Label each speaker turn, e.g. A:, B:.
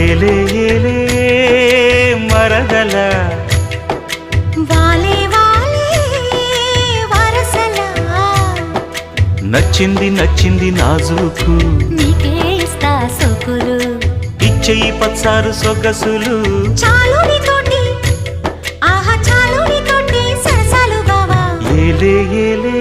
A: ఏలే ఏలే మరదల
B: వాలే వాలే వరసలా
A: నచ్చింది నచ్చింది నాజూకు
B: నీకే ఇస్తా సొకులు
A: ఇచ్చేయి పచ్చారు సొగసులు
B: చాలు నీతోటి ఆహా చాలు నీతోటి సరసాలు బావా
A: ఏలే ఏలే